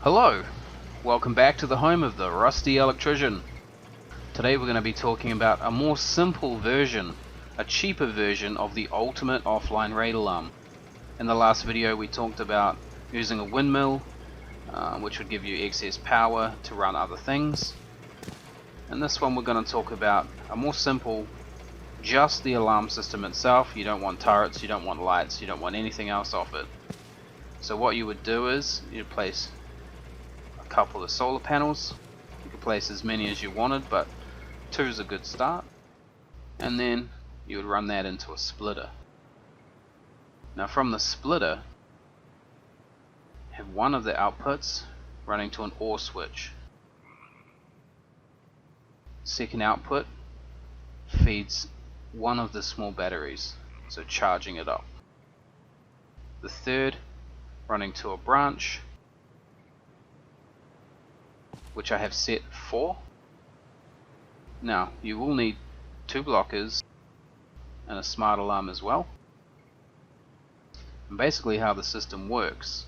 Hello, welcome back to the home of the Rusty Electrician. Today we're going to be talking about a more simple version, a cheaper version of the ultimate offline raid alarm. In the last video we talked about using a windmill, which would give you excess power to run other things. In this one we're going to talk about a more simple, just the alarm system itself. You don't want turrets, you don't want lights, you don't want anything else off it. So what you would do is you'd place a couple of solar panels. You could place as many as you wanted, but 2 is a good start. And then you would run that into a splitter. Now from the splitter, have one of the outputs running to an OR switch. Second output feeds one of the small batteries, so charging it up. The third running to a branch, which I have set 4. Now you will need 2 blockers and a smart alarm as well. And basically how the system works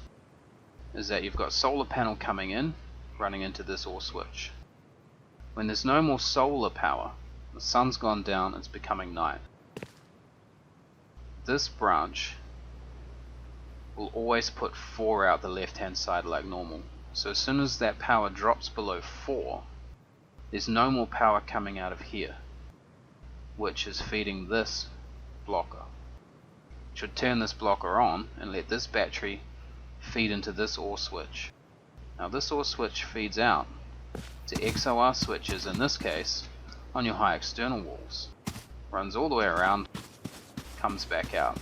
is that you've got solar panel coming in, running into this OR switch. When there's no more solar power, the sun's gone down, it's becoming night. This branch will always put 4 out the left hand side like normal. So as soon as that power drops below 4, there's no more power coming out of here, which is feeding this blocker. Should turn this blocker on and let this battery feed into this OR switch. Now this OR switch feeds out to XOR switches, in this case on your high external walls, runs all the way around, comes back out,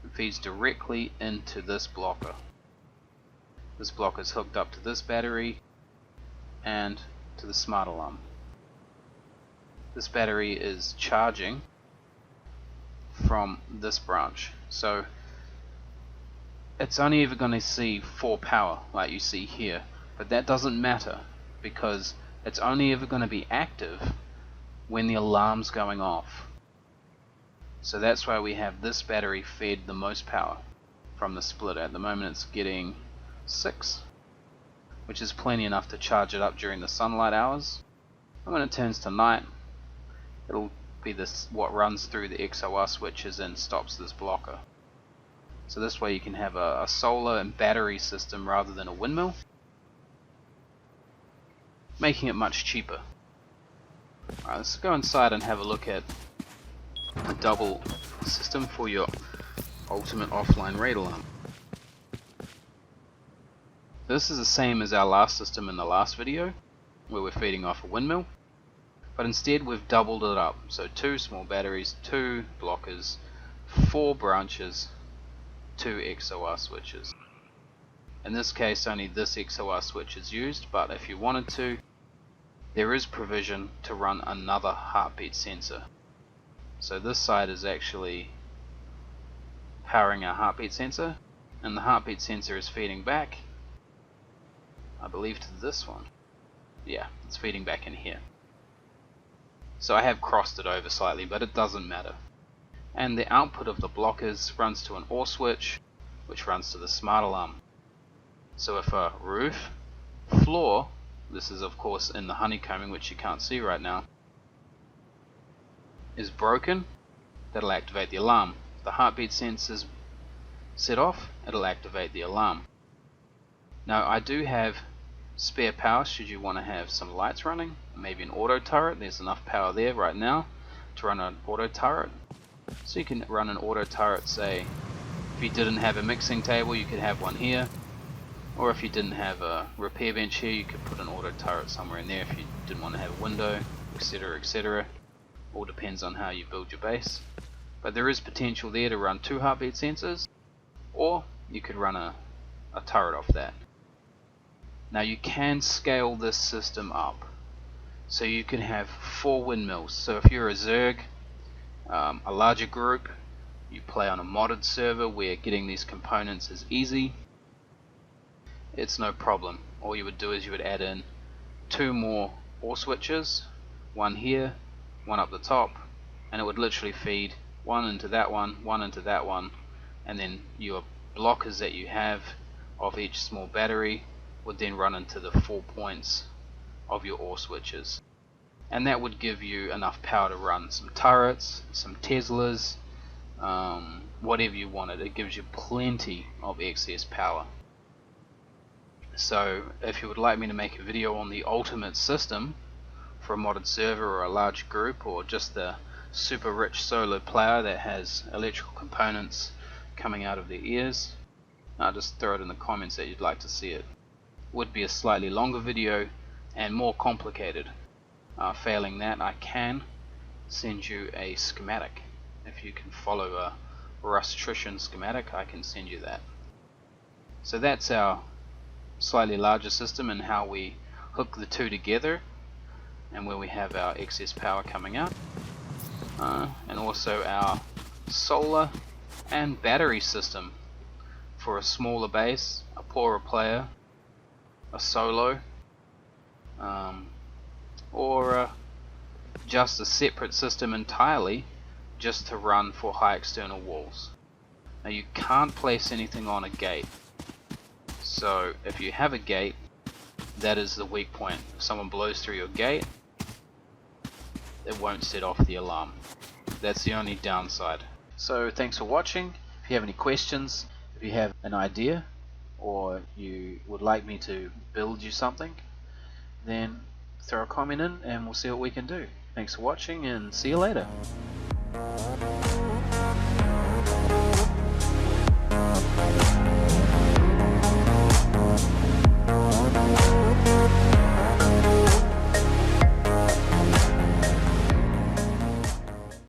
and feeds directly into this blocker. This blocker is hooked up to this battery and to the smart alarm. This battery is charging from this branch, so it's only ever going to see 4 power like you see here, but that doesn't matter because it's only ever going to be active when the alarm's going off. So that's why we have this battery fed the most power from the splitter. At the moment it's getting 6, which is plenty enough to charge it up during the sunlight hours. And when it turns to night, it'll be this what runs through the XOR switches and stops this blocker. So this way you can have a solar and battery system rather than a windmill, making it much cheaper. Alright, let's go inside and have a look at a double system for your ultimate offline raid alarm. This is the same as our last system in the last video, where we're feeding off a windmill, but instead we've doubled it up. So 2 small batteries, 2 blockers, 4 branches, 2 XOR switches. In this case only this XOR switch is used, but if you wanted to, there is provision to run another heartbeat sensor. So this side is actually powering our heartbeat sensor, and the heartbeat sensor is feeding back, I believe, to this one. Yeah, it's feeding back in here. So I have crossed it over slightly, but it doesn't matter. And the output of the blockers runs to an OR switch, which runs to the smart alarm. So if a roof, floor, this is of course in the honeycombing which you can't see right now, is broken, that'll activate the alarm. If the heartbeat sensor's set off, it'll activate the alarm. Now I do have spare power should you want to have some lights running, maybe an auto turret. There's enough power there right now to run an auto turret. So you can run an auto turret, say if you didn't have a mixing table you could have one here, or if you didn't have a repair bench here you could put an auto turret somewhere in there if you didn't want to have a window, etc, etc. All depends on how you build your base. But there is potential there to run 2 heartbeat sensors, or you could run a turret off that. Now you can scale this system up, so you can have 4 windmills. So if you're a Zerg, a larger group, you play on a modded server where getting these components is easy, it's no problem. All you would do is you would add in 2 more OR switches, one here, one up the top, and it would literally feed one into that one into that one, and then you're blockers that you have of each small battery would then run into the 4 points of your OR switches, and that would give you enough power to run some turrets, some Teslas, whatever you wanted. It gives you plenty of excess power. So if you would like me to make a video on the ultimate system for a modded server or a large group, or just the super rich solo player that has electrical components coming out of their ears, just throw it in the comments that you'd like to see it. Would be a slightly longer video and more complicated. Failing that, I can send you a schematic. If you can follow a Electrician schematic, I can send you that. So that's our slightly larger system and how we hook the two together, and where we have our excess power coming out, and also our solar and battery system for a smaller base, a poorer player, a solo, or just a separate system entirely just to run for high external walls. Now you can't place anything on a gate, so if you have a gate, that is the weak point. If someone blows through your gate, it won't set off the alarm. That's the only downside. So thanks for watching. If you have any questions, if you have an idea, or you would like me to build you something, then throw a comment in and we'll see what we can do. Thanks for watching and see you later.